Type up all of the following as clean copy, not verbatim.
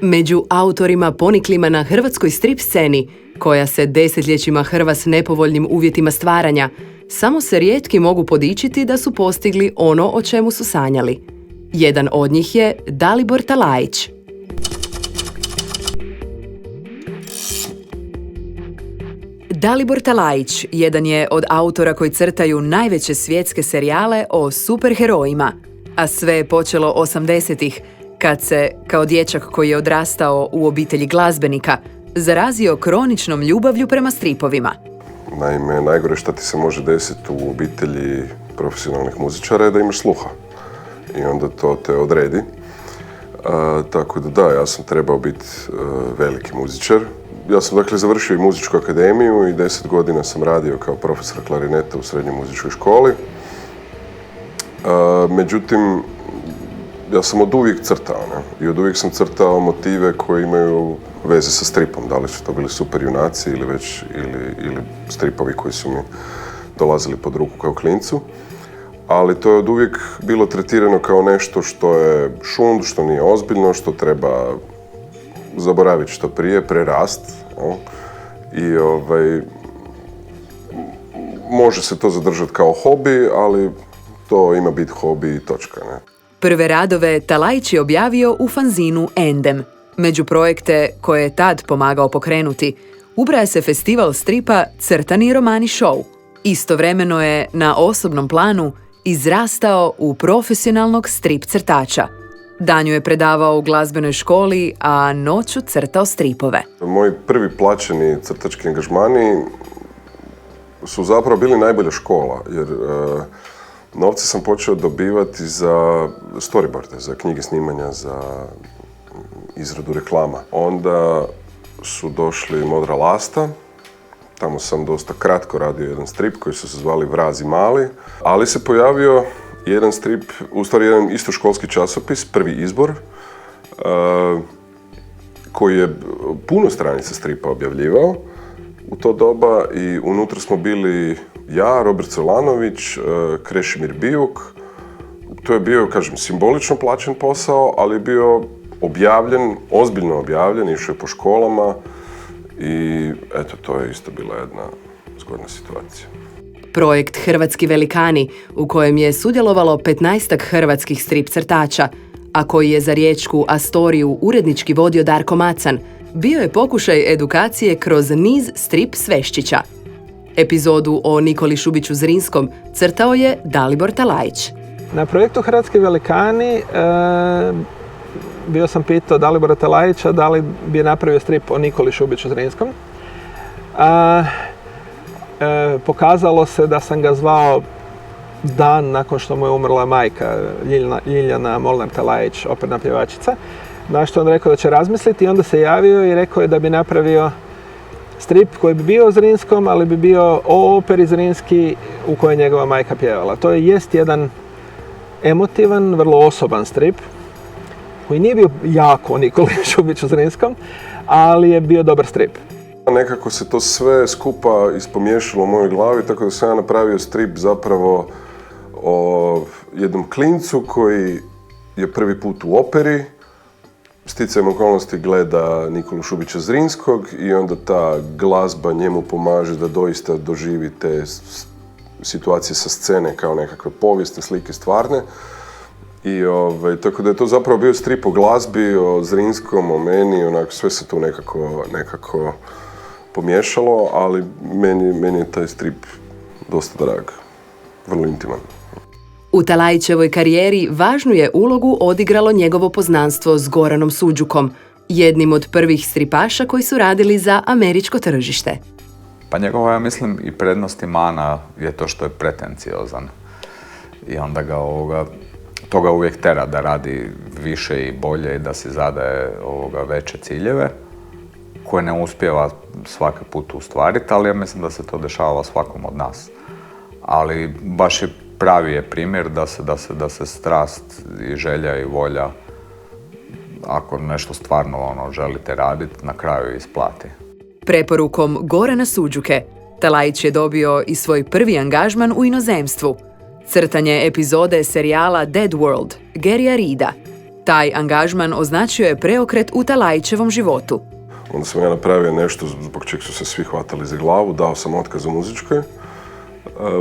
Među autorima poniklima na hrvatskoj strip sceni, koja se desetljećima hrva s nepovoljnim uvjetima stvaranja, samo se rijetki mogu podičiti da su postigli ono o čemu su sanjali. Jedan od njih je Dalibor Talajić. Dalibor Talajić jedan je od autora koji crtaju najveće svjetske serijale o superherojima, a sve je počelo 80-ih, kad se, kao dječak koji je odrastao u obitelji glazbenika, zarazio kroničnom ljubavlju prema stripovima. Naime, najgore što ti se može desiti u obitelji profesionalnih muzičara je da imaš sluha. I onda to te odredi. Tako da, ja sam trebao biti veliki muzičar. Ja sam dakle završio i muzičku akademiju i 10 godina sam radio kao profesor klarineta u srednjoj muzičkoj školi. Međutim, ja sam od uvijek crtao, ne? I od uvijek sam crtao motive koji imaju veze sa stripom. Da li su to bili super junaci ili stripovi koji su mi dolazili pod ruku kao klincu. Ali to je od uvijek bilo tretirano kao nešto što je šund, što nije ozbiljno, što treba zaboraviti što prije, prerast. No? I može se to zadržati kao hobi, ali to ima biti hobi i točka. Ne? Prve radove Talajić je objavio u fanzinu Endem. Među projekte koje je tad pomagao pokrenuti, ubraja se festival stripa Crtani romani show. Istovremeno je na osobnom planu izrastao u profesionalnog strip crtača. Danju je predavao u glazbenoj školi, a noću crtao stripove. Moji prvi plaćeni crtački angažmani su zapravo bili najbolja škola, jer novce sam počeo dobivati za storyboarde, za knjige snimanja, za izradu reklama. Onda su došli Modra lasta. Tamo sam dosta kratko radio jedan strip koji su se zvali Vrazi mali, ali se pojavio jedan strip, u stvari jedan istoškolski časopis, Prvi izbor, koji je puno stranica stripa objavljivao u to doba i unutra smo bili ja, Robert Solanović, Krešimir Bijuk. To je bio, kažem, simbolično plaćen posao, ali je bio objavljen, ozbiljno objavljen, išao je po školama i eto, to je isto bila jedna zgodna situacija. Projekt Hrvatski velikani, u kojem je sudjelovalo 15-ak hrvatskih strip crtača, a koji je za riječku Astoriju urednički vodio Darko Macan, bio je pokušaj edukacije kroz niz strip sveščića. Epizodu o Nikoli Šubiću Zrinskom crtao je Dalibor Talajić. Na projektu Hrvatski velikani bio sam pitao Dalibora Talajića da li bi napravio strip o Nikoli Šubiću Zrinskom. Pokazalo se da sam ga zvao dan nakon što mu je umrla majka, Ljiljana Molnar Talajić, operna pjevačica. Na što on rekao da će razmisliti i onda se javio i rekao je da bi napravio strip koji bi bio o Zrinskom, ali bi bio o operi Zrinski u kojoj je njegova majka pjevala. To jest jedan emotivan, vrlo osoban strip koji nije bio jako o Nikoli Šubiću Zrinskom, ali je bio dobar strip. Nekako se to sve skupa ispomiješalo u mojoj glavi, tako da sam ja napravio strip zapravo o jednom klincu koji je prvi put u operi, sticajem okolnosti gleda Nikolu Šubića Zrinskog i onda ta glazba njemu pomaže da doista doživi te situacije sa scene kao nekakve povijesne slike stvarne. I tako da je to zapravo bio strip o glazbi, o Zrinskom, o meni, onako sve se tu nekako pomiješalo, ali meni je taj strip dosta drag, vrlo intiman. U Talajićevoj karijeri važnu je ulogu odigralo njegovo poznanstvo s Goranom Suđukom, jednim od prvih stripaša koji su radili za američko tržište. Pa njegova, ja mislim, i prednost i mana je to što je pretenciozan. I onda to ga uvijek tera da radi više i bolje i da si zadaje veće ciljeve, koje ne uspijeva svaki put ostvariti, ali ja mislim da se to dešava svakom od nas. Ali baš je pravi je primjer da se strast i želja i volja, ako nešto stvarno želite raditi, na kraju isplati. Preporukom Gorana Suđuke, Talajić je dobio i svoj prvi angažman u inozemstvu. Crtanje epizode serijala Dead World, Garyja Reeda. Taj angažman označio je preokret u Talajićevom životu. Onda sam ja napravio nešto zbog čeg su se svi hvatali za glavu, dao sam otkaz u muzičkoj,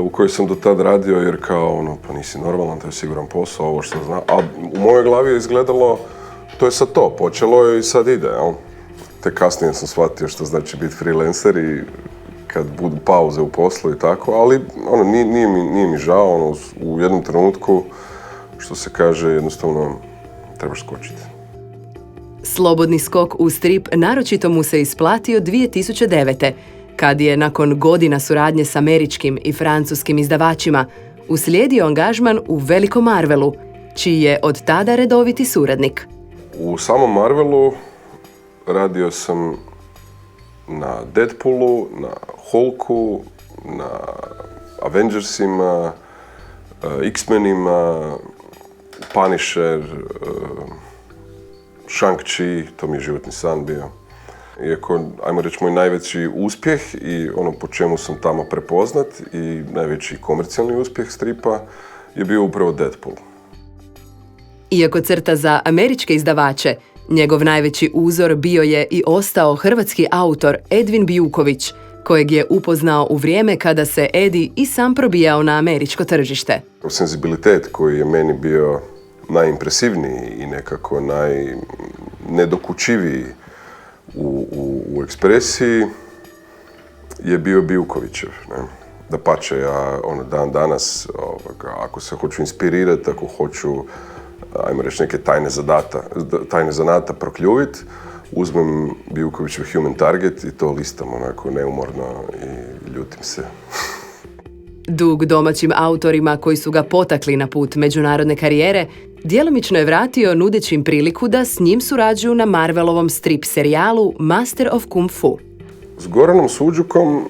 u kojoj sam do tad radio jer kao, pa nisi normalan, to je siguran posao, ovo što znam. A u mojoj glavi je izgledalo, to je sad to, počelo je i sad ide, jel? Te kasnije sam shvatio što znači biti freelancer i kad budu pauze u poslu i tako, ali nije mi žao, u jednom trenutku, što se kaže, jednostavno trebaš skočiti. Slobodni skok u strip naročito mu se isplatio 2009. kad je nakon godina suradnje s američkim i francuskim izdavačima uslijedio angažman u velikom Marvelu, čiji je od tada redoviti suradnik. U samom Marvelu radio sam na Deadpoolu, na Hulku, na Avengersima, X-menima, Punisher, Shang-Chi, to mi je životni san bio. Iako, ajmo reći, moj najveći uspjeh i ono po čemu sam tamo prepoznat i najveći komercijalni uspjeh stripa je bio upravo Deadpool. Iako crta za američke izdavače, njegov najveći uzor bio je i ostao hrvatski autor Edvin Bijuković, kojeg je upoznao u vrijeme kada se Edi i sam probijao na američko tržište. Senzibilitet koji je meni bio najimpresivniji i nekako najnedokučiviji u ekspresiji je bio Bijukovićev. Dapače, ja dan danas, ako se hoću inspirirati, ako hoću, ajmo reći, neke tajne zanata prokljuviti, uzmem Bijukovićev Human Target i to listam onako neumorno i ljutim se. Dug domaćim autorima koji su ga potakli na put međunarodne karijere, djelomično je vratio nudeći im priliku da s njim surađuju na Marvelovom strip serijalu Master of Kung Fu. S Goranom Suđukom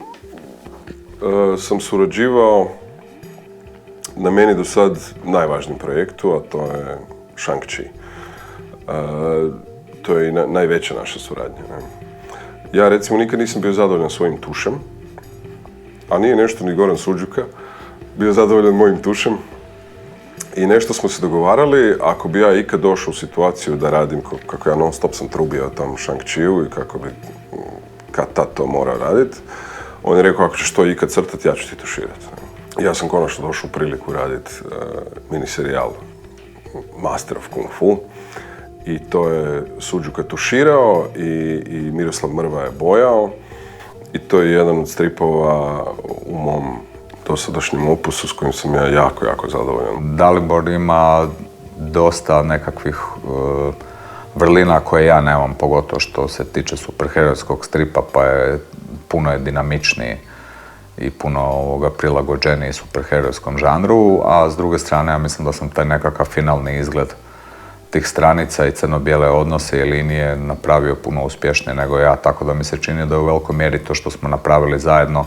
sam surađivao na meni do sad najvažnijem projektu, a to je Shang-Chi. To je i najveća naša suradnja. Ja recimo nikad nisam bio zadovoljan svojim tušem, a nije nešto ni Goran Suđuka bio zadovoljan mojim tušem. I nešto smo se dogovarali, ako bi ja ikad došao u situaciju da radim kako ja non stop sam trubio tam Shang-Chi-u i kako bi kad tad to morao raditi, on je rekao, ako ćeš to ikad crtati, ja ću ti tuširati. Ja sam konačno došao u priliku raditi miniserijal Master of Kung Fu i to je Suđuka tuširao i Miroslav Mrva je bojao i to je jedan od stripova u mom dosadašnjem opusu s kojim sam ja jako zadovoljan. Dalibor ima dosta nekakvih vrlina koje ja nemam, pogotovo što se tiče superherojskog stripa, pa je puno dinamičniji i puno prilagođeniji superherojskom žanru, a s druge strane ja mislim da sam taj nekakav finalni izgled tih stranica i crno-bijele odnose i linije napravio puno uspješnije nego ja, tako da mi se čini da je u velikoj mjeri to što smo napravili zajedno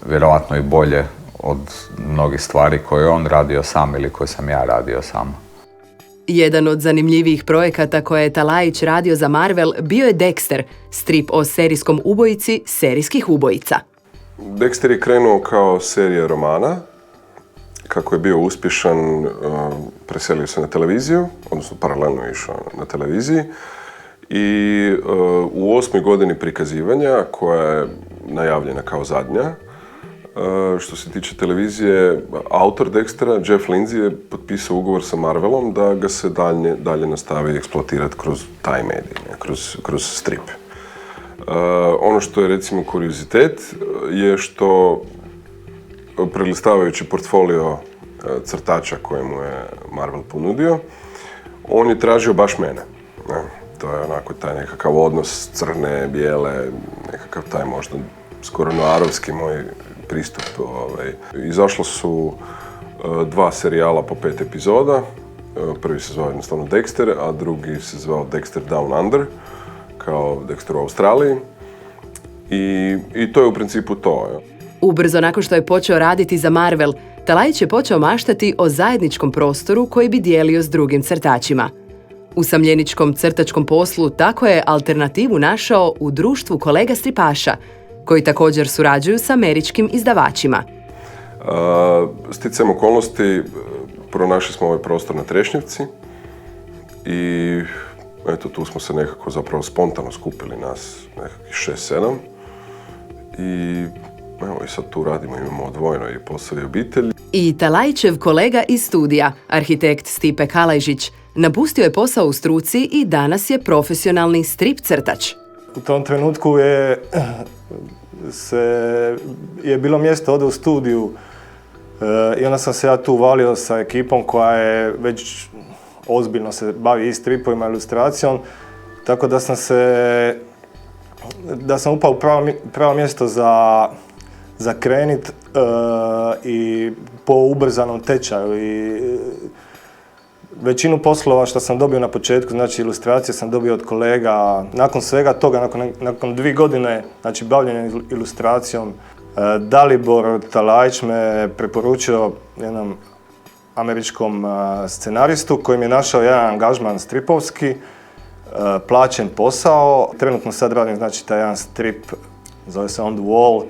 vjerojatno i bolje od mnogih stvari koje je on radio sam ili koje sam ja radio sam. Jedan od zanimljivijih projekata koje je Talajić radio za Marvel bio je Dexter, strip o serijskom ubojici serijskih ubojica. Dexter je krenuo kao serija romana. Kako je bio uspješan, preselio se na televiziju, odnosno paralelno je išao na televiziji. I u 8. godini prikazivanja, koja je najavljena kao zadnja, što se tiče televizije, autor Dextera, Jeff Lindsay, je potpisao ugovor sa Marvelom da ga se dalje nastavi eksploatirati kroz taj medij, kroz strip. Ono što je recimo kuriozitet je što prelistavajući portfolio crtača kojemu je Marvel ponudio, on je tražio baš mene. To je onako taj nekakav odnos crne, bijele, nekakav taj možda skoro noarovski moj pristup. Izašlo su 2 serijala po 5 epizoda. Prvi se zvao jednostavno Dexter, a drugi se zvao Dexter Down Under, kao Dexter u Australiji. I to je u principu to. Ubrzo nakon što je počeo raditi za Marvel, Talajić je počeo maštati o zajedničkom prostoru koji bi dijelio s drugim crtačima. U samljeničkom crtačkom poslu tako je alternativu našao u društvu kolega stripaša, koji također surađuju s američkim izdavačima. Sticajem okolnosti pronašli smo ovaj prostor na Trešnjevci I eto, tu smo se nekako zapravo spontano skupili, nas nekakvih 6-7. I evo, i sad tu radimo, imamo odvojeno i posao i obitelj. I Talajićev kolega iz studija, arhitekt Stipe Kalajžić, napustio je posao u struci i danas je profesionalni strip crtač. U tom trenutku je bilo mjesto ovdje u studiju i onda sam se ja tu uvalio sa ekipom koja je već ozbiljno se bavi i stripovima, ilustracijom, tako da sam upao u pravo mjesto za krenit i po ubrzanom tečaju. I većinu poslova što sam dobio na početku, znači ilustracije sam dobio od kolega. Nakon svega toga, nakon 2 godine znači bavljenja ilustracijom, Dalibor Talajić me preporučio jednom američkom scenaristu koji mi je našao jedan angažman stripovski, plaćen posao. Trenutno sad radim znači taj jedan strip, zove se On the Wall,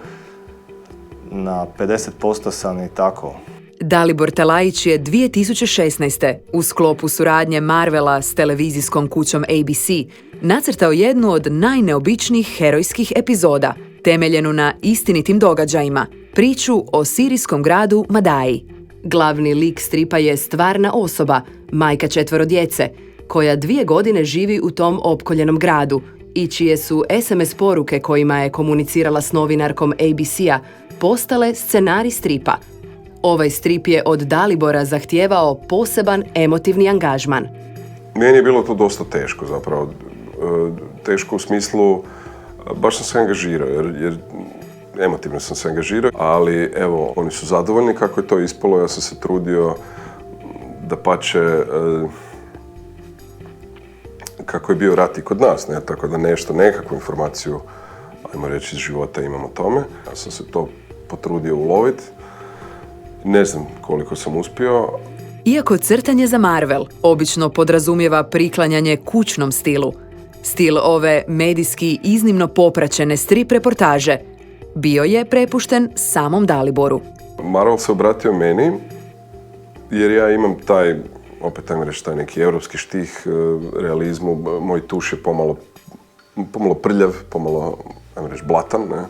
na 50% sam i tako. Dalibor Talajić je 2016. u sklopu suradnje Marvela s televizijskom kućom ABC nacrtao jednu od najneobičnijih herojskih epizoda, temeljenu na istinitim događajima, priču o sirijskom gradu Madaji. Glavni lik stripa je stvarna osoba, majka 4 djece, koja 2 godine živi u tom opkoljenom gradu i čije su SMS poruke kojima je komunicirala s novinarkom ABC-a postale scenarij stripa. Ovaj strip je od Dalibora zahtijevao poseban emotivni angažman. Meni je bilo to dosta teško zapravo. Teško u smislu, baš sam se angažirao jer emotivno sam se angažirao, ali evo, oni su zadovoljni kako je to ispalo, ja sam se trudio dapače kako je bio rat i kod nas, ne? Tako da nekakvu informaciju, ajmo reći, iz života imam o tome. Ja sam se to potrudio uloviti. Ne znam koliko sam uspio. Iako crtanje za Marvel obično podrazumijeva priklanjanje kućnom stilu, stil ove medijski iznimno popraćene strip reportaže bio je prepušten samom Daliboru. Marvel se obratio meni jer ja imam taj, opet ajmo reći, taj neki europski štih realizmu. Moj tuš je pomalo prljav, pomalo, ajmo reći, blatan, ne?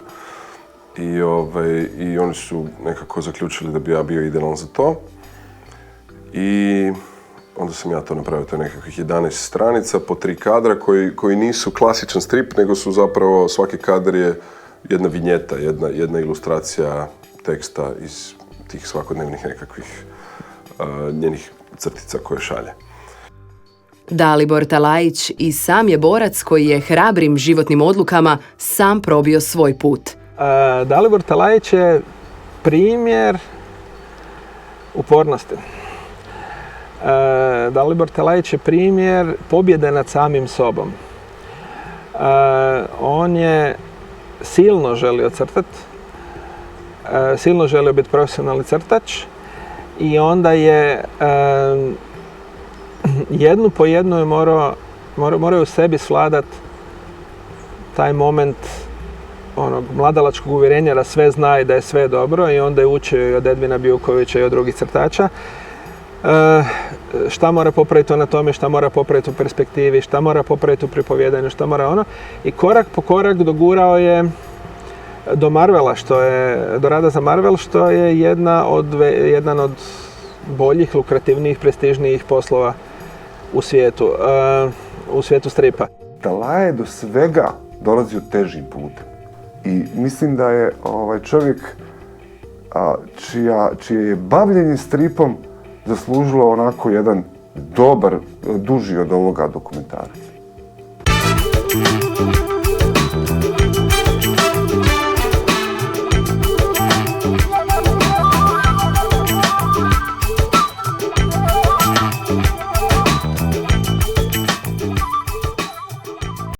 I oni su nekako zaključili da bi ja bio idealan za to. I onda sam ja to napravio, to je nekakvih 11 stranica po 3 kadra koji nisu klasičan strip, nego su zapravo, svaki kadar je jedna vinjeta, jedna ilustracija teksta iz tih svakodnevnih nekakvih njenih crtica koje šalje. Dalibor Talajić i sam je borac koji je hrabrim životnim odlukama sam probio svoj put. Dalibor Talajić je primjer upornosti. Dalibor Talajić je primjer pobjede nad samim sobom. On je silno želio crtati, silno želio biti profesionalni crtač i onda je jednu po jednu je morao u sebi svladat taj moment onog mladalačkog uvjerenja da sve zna i da je sve dobro, i onda je učio i od Edvina Bijukovića i od drugih crtača. Šta mora popraviti na tome, šta mora popraviti u perspektivi, šta mora popraviti u pripovjedanju, šta mora ono. I korak po korak dogurao je do Marvela, do rada za Marvel, što je jedan od boljih, lukrativnijih, prestižnijih poslova u svijetu stripa. Talajić je do svega dolazio težim putem. I mislim da je čovjek čije je bavljenje stripom zaslužilo onako jedan dobar, duži od ovoga dokumentarac.